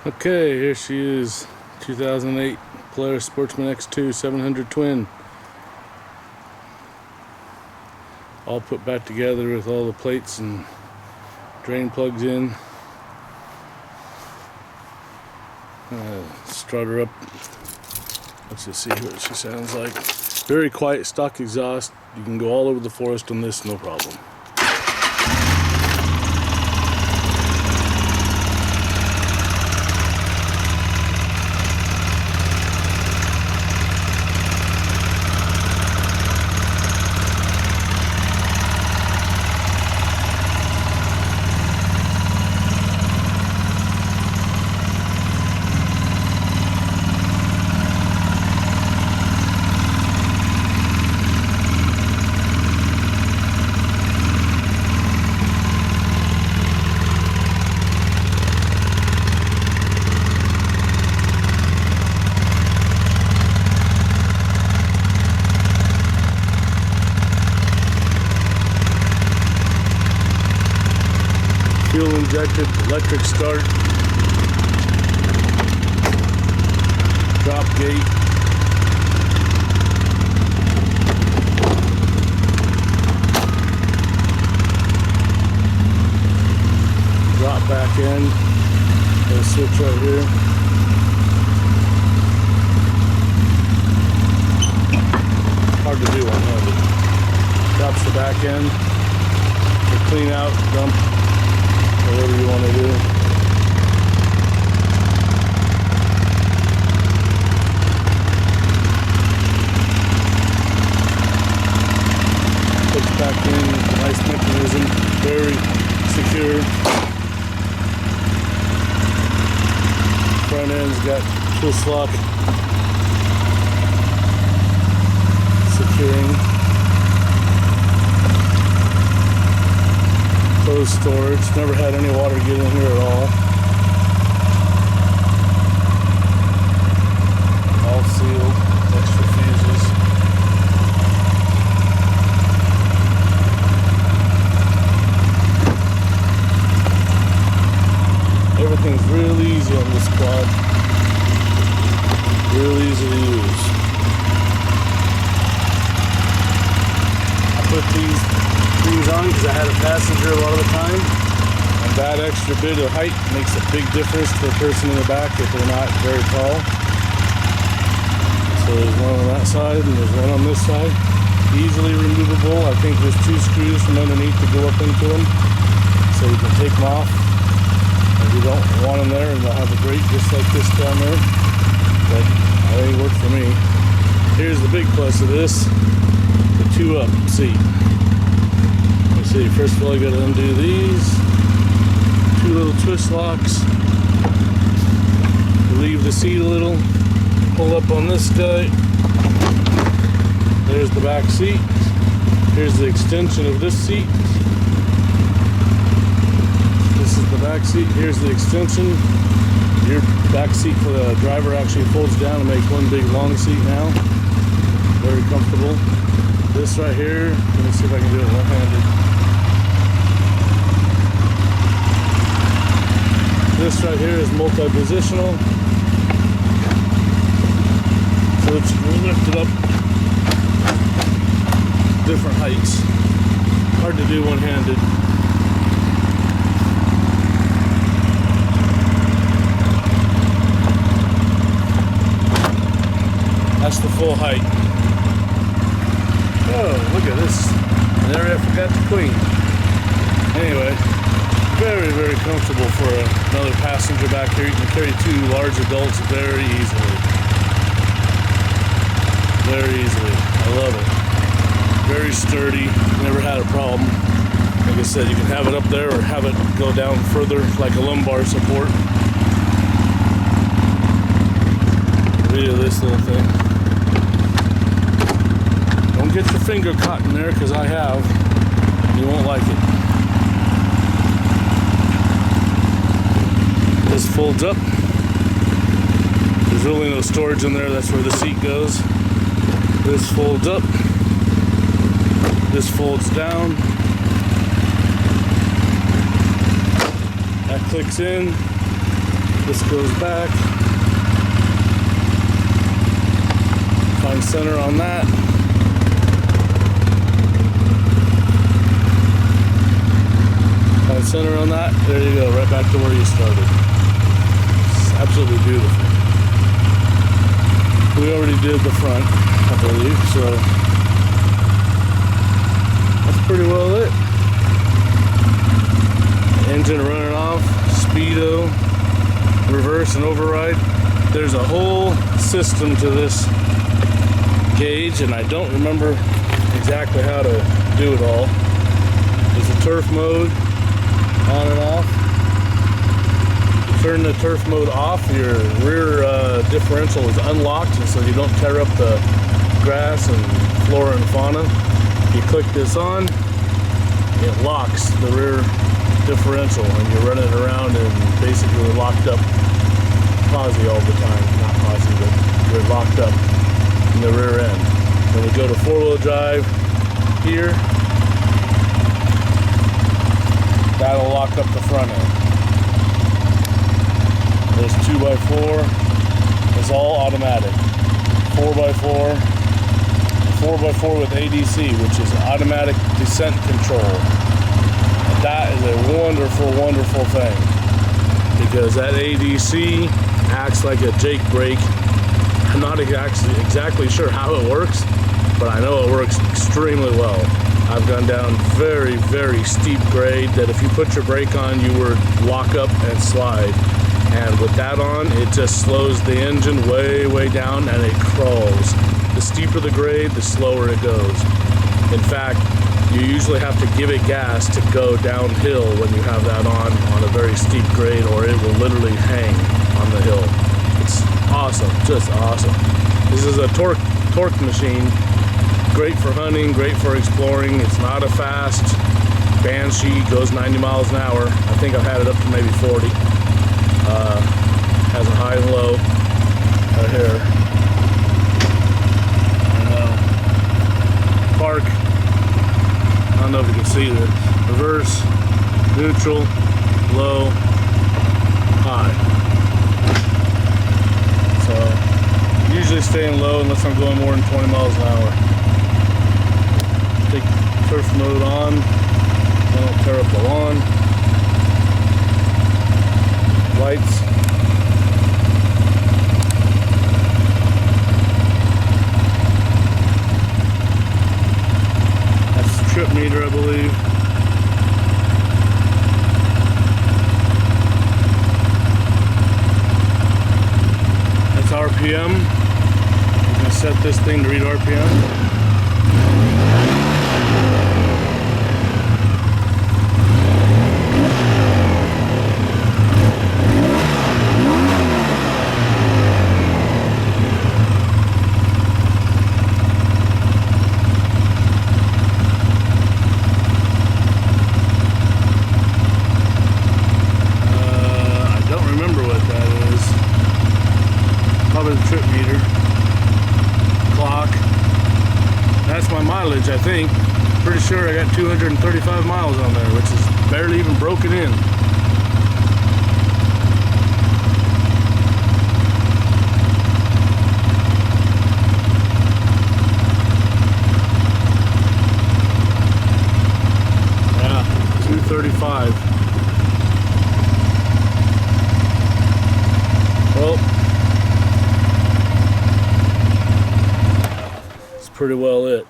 Okay, here she is, 2008 Polaris Sportsman X2 700 twin. All put back together with all the plates and drain plugs in. Start her up. Let's just see what she sounds like. Very quiet, stock exhaust. You can go all over the forest on this, no problem. Fuel injected, electric start, drop gate, drop back in, there's a switch right here. Hard to do one-handed. Drops the back end, the clean out, dump, whatever you want to do. Puts back in, nice mechanism, very secure. Front end's got twist lock securing. Closed storage, never had any water get in here at all. All sealed, extra fuses. Everything's real easy on this quad. Real easy to use. I put these things on because I had a passenger a lot of the time, and that extra bit of height makes a big difference to the person in the back if they're not very tall. So there's one on that side and there's one on this side. Easily removable. I think there's 2 screws from underneath to go up into them, so you can take them off if you don't want them there, and they'll have a grate just like this down there. But that ain't worked for me. Here's the big plus of this: the 2-up seat. See, first of all, you gotta undo these 2 little twist locks, relieve the seat a little, pull up on this guy. There's the back seat. Here's the extension of this seat. This is the back seat. Here's the extension. Your back seat for the driver actually folds down and makes one big long seat now. Very comfortable. This right here, let me see if I can do it one-handed. This right here is multi-positional, so it's lifted up different heights. Hard to do one-handed. That's the full height. Oh, look at this. An area I forgot to clean. Anyway. Very, very comfortable for another passenger back here. You can carry 2 large adults very easily. Very easily. I love it. Very sturdy. Never had a problem. Like I said, you can have it up there or have it go down further like a lumbar support. Video this little thing. Don't get your finger caught in there, because I have. You won't like it. This folds up. There's really no storage in there. That's where the seat goes. This folds up. This folds down. That clicks in. This goes back. Find center on that. Find center on that. There you go, right back to where you started. It's absolutely beautiful. We already did the front, I believe, so that's pretty well lit. Engine running off, speedo, reverse and override. There's a whole system to this gauge, and I don't remember exactly how to do it all. There's a turf mode, on and off. Turn the turf mode off, your rear differential is unlocked, and so you don't tear up the grass and flora and fauna. You click this on, it locks the rear differential, and you're running around and basically locked up posi all the time. Not posi, but you're locked up in the rear end. When we go to four-wheel drive here, that'll lock up the front end. There's 2x4, it's all automatic. 4x4, 4x4 with ADC, which is automatic descent control. That is a wonderful, wonderful thing, because that ADC acts like a Jake brake. I'm not exactly sure how it works, but I know it works extremely well. I've gone down very, very steep grade that if you put your brake on, you would lock up and slide. And with that on, it just slows the engine way, way down, and it crawls. The steeper the grade, the slower it goes. In fact, you usually have to give it gas to go downhill when you have that on a very steep grade, or it will literally hang on the hill. It's awesome, just awesome. This is a torque machine. Great for hunting, great for exploring. It's not a fast Banshee, goes 90 miles an hour. I think I've had it up to maybe 40. Has a high and low right here. And park. I don't know if you can see this. Reverse, neutral, low, high. So usually staying low unless I'm going more than 20 miles an hour. Take turf mode on, don't tear up the lawn. Lights. That's the trip meter, I believe. That's RPM. I'm going to set this thing to read RPM. Probably the trip meter. Clock. That's my mileage, I think. Pretty sure I got 235 miles on there, which is barely even broken in. Yeah, 235. Well, pretty well lit.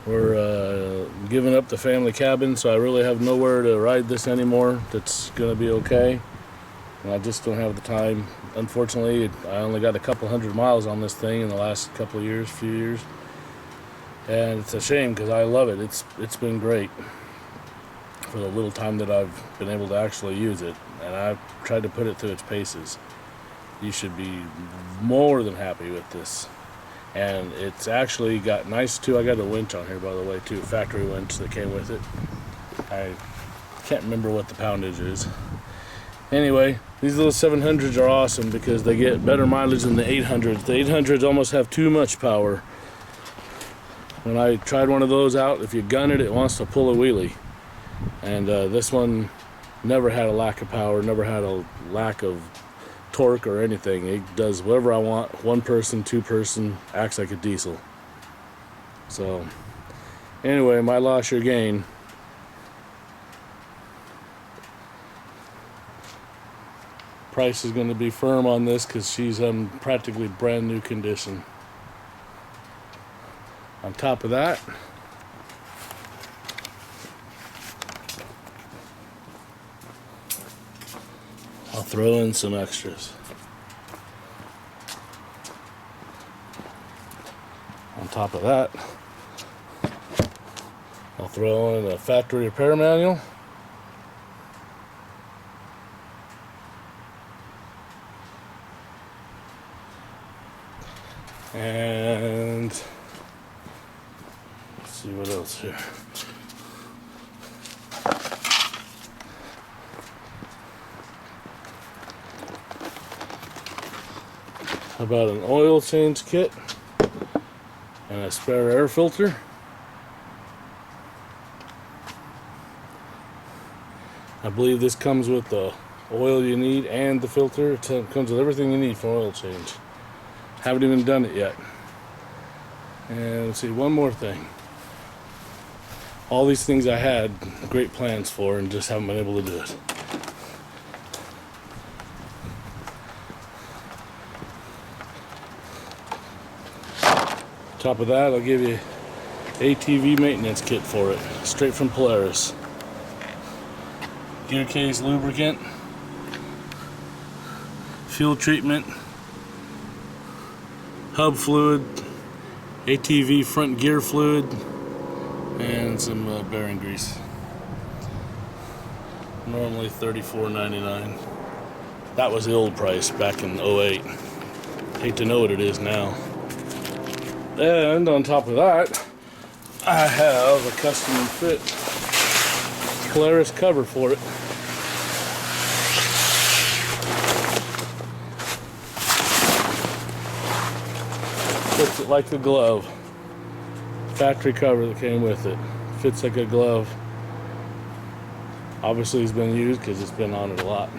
We're giving up the family cabin, so I really have nowhere to ride this anymore. That's gonna be okay. And I just don't have the time. Unfortunately, I only got a couple hundred miles on this thing in the last couple of years, few years. And it's a shame because I love it. It's been great for the little time that I've been able to actually use it. And I've tried to put it through its paces. You should be more than happy with this. And it's actually got nice too. I got a winch on here, by the way, too, factory winch that came with it. I can't remember what the poundage is. Anyway, these little 700s are awesome because they get better mileage than the 800s. The 800s almost have too much power. When I tried one of those out, if you gun it, it wants to pull a wheelie. And this one Never had a lack of power, never had a lack of torque or anything. It does whatever I want. One person, two person, acts like a diesel. So anyway, my loss, your gain. Price is going to be firm on this because she's practically brand new condition. On top of that, I'll throw in some extras. On top of that, I'll throw in a factory repair manual. And let's see what else here. How about an oil change kit and a spare air filter? I believe this comes with the oil you need and the filter. It comes with everything you need for oil change. Haven't even done it yet. And let's see, one more thing. All these things I had great plans for and just haven't been able to do it. Top of that, I'll give you ATV maintenance kit for it, straight from Polaris. Gear case lubricant, fuel treatment, hub fluid, ATV front gear fluid, and some bearing grease. Normally $34.99. That was the old price back in '08. Hate to know what it is now. And on top of that, I have a custom fit Polaris cover for it. Fits it like a glove. Factory cover that came with it. Fits like a glove. Obviously it's been used because it's been on it a lot.